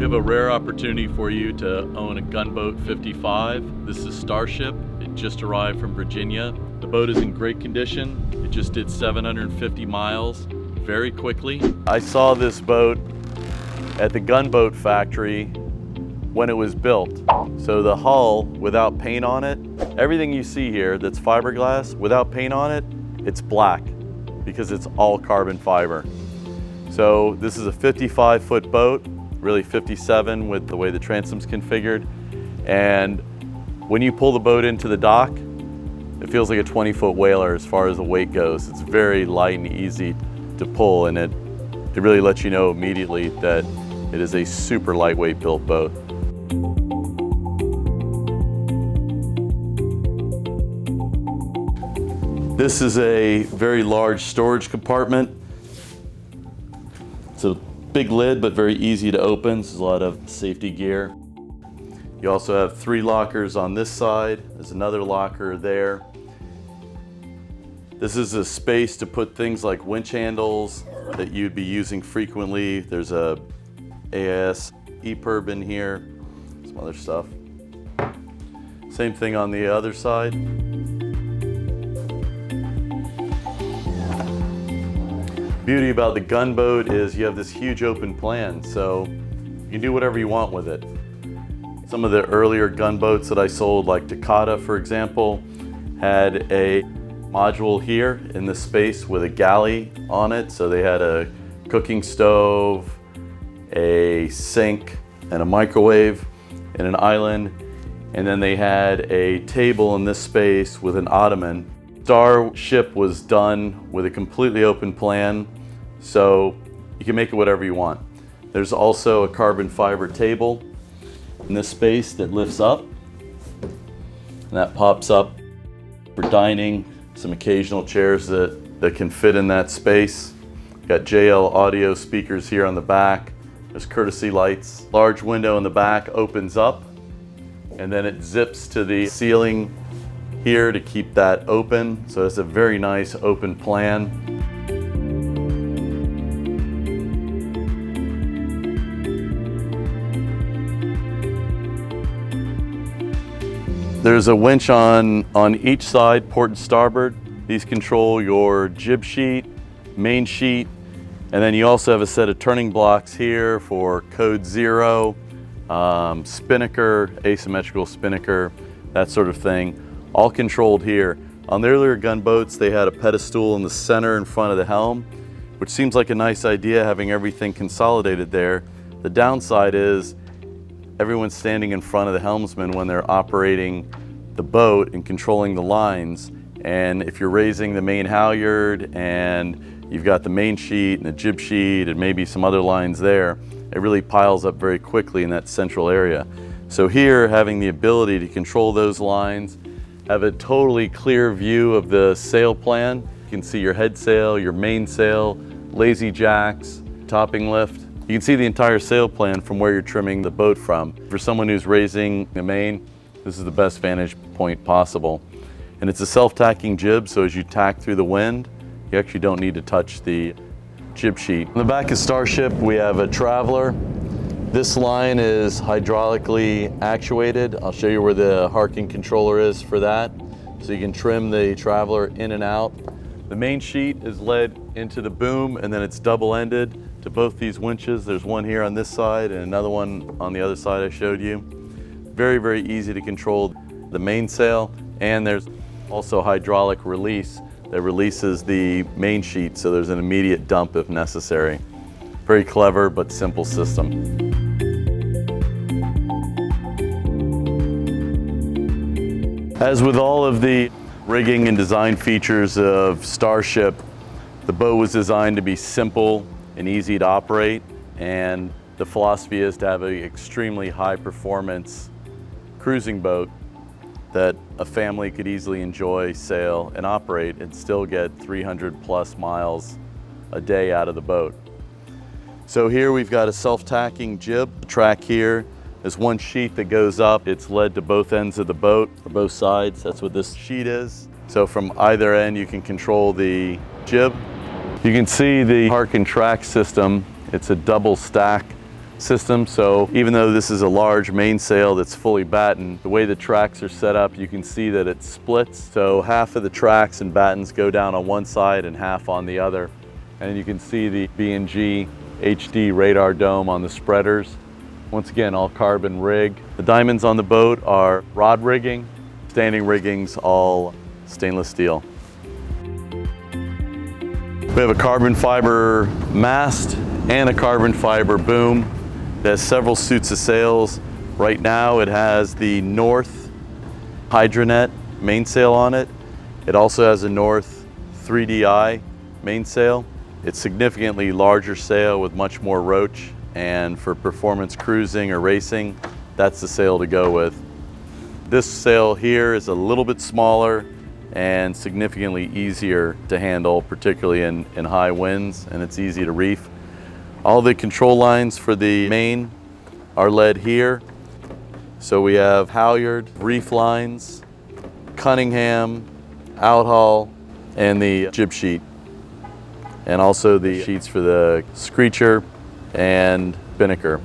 We have a rare opportunity for you to own a Gunboat 55. This is Starrship. It just arrived from Virginia. The boat is in great condition. It just did 750 miles very quickly. I saw this boat at the Gunboat factory when it was built. So the hull without paint on it, everything you see here that's fiberglass, without paint on it, it's black because it's all carbon fiber. So this is a 55-foot boat, really 57 with the way the transom's configured. And when you pull the boat into the dock, it feels like a 20-foot whaler as far as the weight goes. It's very light and easy to pull, and it really lets you know immediately that it is a super lightweight built boat. This is a very large storage compartment. It's a big lid, but very easy to open. There's a lot of safety gear. You also have 3 lockers on this side. There's another locker there. This is a space to put things like winch handles that you'd be using frequently. There's a AIS EPIRB in here, some other stuff. Same thing on the other side. Beauty about the Gunboat is you have this huge open plan, so you can do whatever you want with it. Some of the earlier gunboats that I sold, like Takata for example, had a module here in this space with a galley on it. So they had a cooking stove, a sink, and a microwave in an island. And then they had a table in this space with an ottoman. Starrship was done with a completely open plan, so you can make it whatever you want. There's also a carbon fiber table in this space that lifts up, and that pops up for dining. Some occasional chairs that can fit in that space. Got JL audio speakers here on the back. There's courtesy lights. Large window in the back opens up, and then it zips to the ceiling here to keep that open. So it's a very nice open plan. There's a winch on each side, port and starboard. These control your jib sheet, main sheet, and then you also have a set of turning blocks here for code 0, spinnaker, asymmetrical spinnaker, that sort of thing, all controlled here. On the earlier gunboats, they had a pedestal in the center in front of the helm, which seems like a nice idea, having everything consolidated there. The downside is everyone's standing in front of the helmsman when they're operating the boat and controlling the lines. And if you're raising the main halyard and you've got the main sheet and the jib sheet and maybe some other lines there, it really piles up very quickly in that central area. So here, having the ability to control those lines, have a totally clear view of the sail plan. You can see your head sail, your mainsail, lazy jacks, topping lift. You can see the entire sail plan from where you're trimming the boat from. For someone who's raising the main, this is the best vantage point possible. And it's a self-tacking jib, so as you tack through the wind, you actually don't need to touch the jib sheet. On the back of Starrship, we have a traveler. This line is hydraulically actuated. I'll show you where the harking controller is for that. So you can trim the traveler in and out. The main sheet is led into the boom, and then it's double-ended to both these winches. There's one here on this side and another one on the other side I showed you. Very, very easy to control the mainsail, and there's also hydraulic release that releases the main sheet, so there's an immediate dump if necessary. Very clever but simple system. As with all of the rigging and design features of Starrship, the boat was designed to be simple and easy to operate, and the philosophy is to have an extremely high performance cruising boat that a family could easily enjoy, sail, and operate and still get 300 plus miles a day out of the boat. So here we've got a self-tacking jib. The track here is one sheet that goes up. It's led to both ends of the boat, or both sides. That's what this sheet is. So from either end you can control the jib. You can see the hark and track system. It's a double stack system. So even though this is a large mainsail that's fully battened, the way the tracks are set up, you can see that it splits. So half of the tracks and battens go down on one side and half on the other. And you can see the B&G HD radar dome on the spreaders. Once again, all carbon rig. The diamonds on the boat are rod rigging, standing rigging's all stainless steel. We have a carbon fiber mast and a carbon fiber boom. It has several suits of sails. Right now it has the North Hydronet mainsail on it. It also has a North 3DI mainsail. It's significantly larger sail with much more roach, and for performance cruising or racing, that's the sail to go with. This sail here is a little bit smaller and significantly easier to handle, particularly in high winds, and it's easy to reef. All the control lines for the Maine are led here. So we have halyard, reef lines, Cunningham, outhaul, and the jib sheet. And also the sheets for the screecher and binnaker.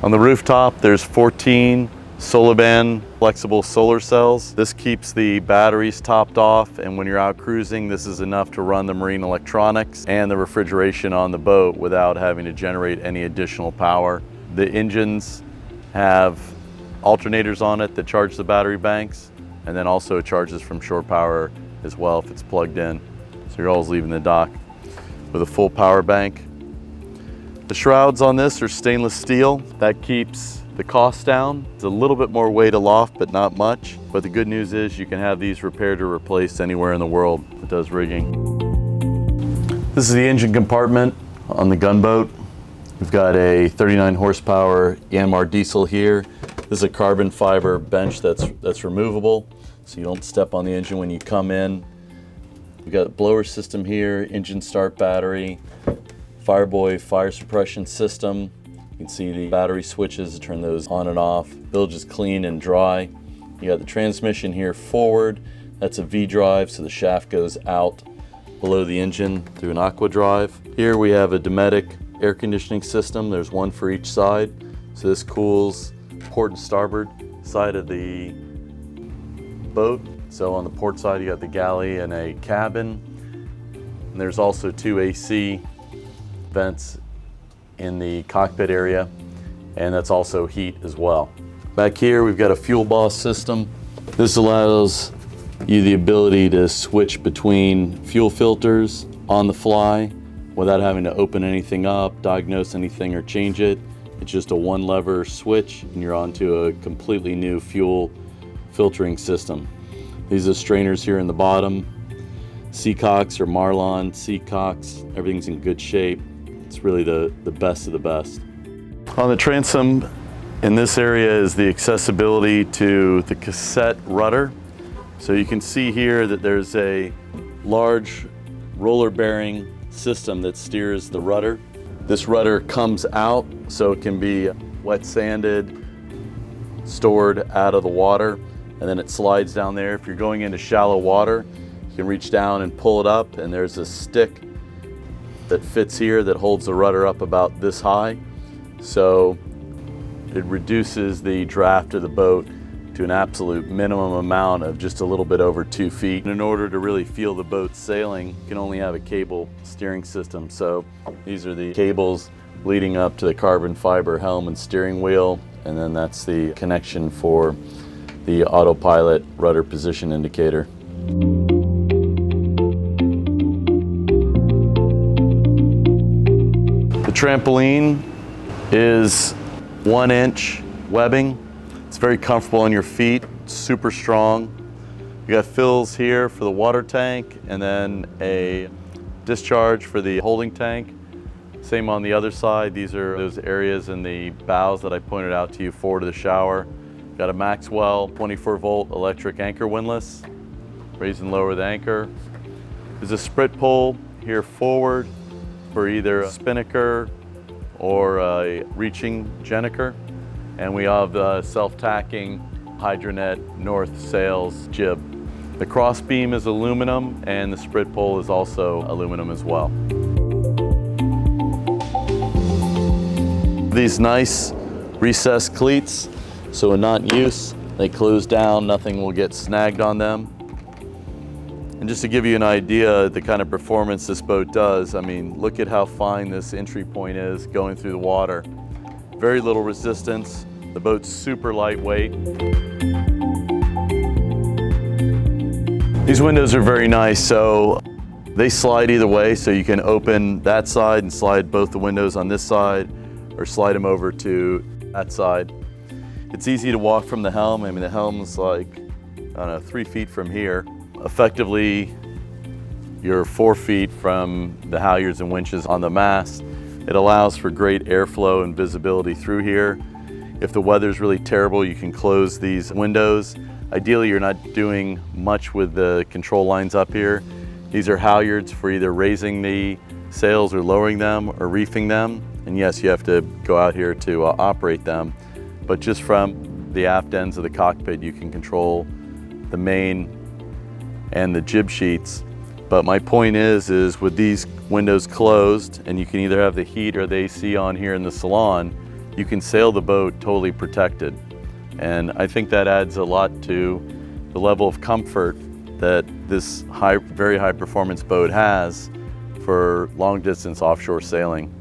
On the rooftop, there's 14 Soliband flexible solar cells. This keeps the batteries topped off, and when you're out cruising, this is enough to run the marine electronics and the refrigeration on the boat without having to generate any additional power. The engines have alternators on it that charge the battery banks, and then also it charges from shore power as well if it's plugged in. So you're always leaving the dock with a full power bank. The shrouds on this are stainless steel. That keeps the cost down. It's a little bit more weight aloft, but not much. But the good news is you can have these repaired or replaced anywhere in the world that does rigging. This is the engine compartment on the Gunboat. We've got a 39 horsepower Yanmar diesel here. This is a carbon fiber bench that's removable, so you don't step on the engine when you come in. We've got a blower system here, engine start battery, Fireboy fire suppression system. You can see the battery switches to turn those on and off. Bilge is clean and dry. You got the transmission here forward. That's a V drive, so the shaft goes out below the engine through an aqua drive. Here we have a Dometic air conditioning system. There's one for each side. So this cools port and starboard side of the boat. So on the port side, you got the galley and a cabin. And there's also two AC vents in the cockpit area, and that's also heat as well. Back here, we've got a fuel boss system. This allows you the ability to switch between fuel filters on the fly without having to open anything up, diagnose anything, or change it. It's just a one lever switch, and you're onto a completely new fuel filtering system. These are strainers here in the bottom. Seacocks or Marlon Seacocks, everything's in good shape. It's really the best of the best. On the transom in this area is the accessibility to the cassette rudder. So you can see here that there's a large roller bearing system that steers the rudder. This rudder comes out so it can be wet sanded, stored out of the water, and then it slides down there. If you're going into shallow water, you can reach down and pull it up, and there's a stick that fits here that holds the rudder up about this high. So it reduces the draft of the boat to an absolute minimum amount of just a little bit over 2 feet. And in order to really feel the boat sailing, you can only have a cable steering system. So these are the cables leading up to the carbon fiber helm and steering wheel, and then that's the connection for the autopilot rudder position indicator. The trampoline is 1-inch webbing. It's very comfortable on your feet, super strong. You got fills here for the water tank, and then a discharge for the holding tank. Same on the other side. These are those areas in the bows that I pointed out to you forward to the shower. Got a Maxwell 24-volt electric anchor windlass, raise and lower the anchor. There's a sprit pole here forward for either a spinnaker or a reaching gennaker. And we have the self-tacking Hydronet North sails jib. The cross beam is aluminum, and the sprit pole is also aluminum as well. These nice recessed cleats, so when not in use, they close down, nothing will get snagged on them. And just to give you an idea the kind of performance this boat does, I mean, look at how fine this entry point is going through the water. Very little resistance. The boat's super lightweight. These windows are very nice, so they slide either way, so you can open that side and slide both the windows on this side, or slide them over to that side. It's easy to walk from the helm. I mean, the helm's like, I don't know, 3 feet from here. Effectively, you're 4 feet from the halyards and winches on the mast. It allows for great airflow and visibility through here. If the weather's really terrible, you can close these windows. Ideally, you're not doing much with the control lines up here. These are halyards for either raising the sails or lowering them or reefing them. And yes, you have to go out here to operate them. But just from the aft ends of the cockpit, you can control the main and the jib sheets. But my point is with these windows closed, and you can either have the heat or the AC on here in the salon, you can sail the boat totally protected. And I think that adds a lot to the level of comfort that this very high performance boat has for long distance offshore sailing.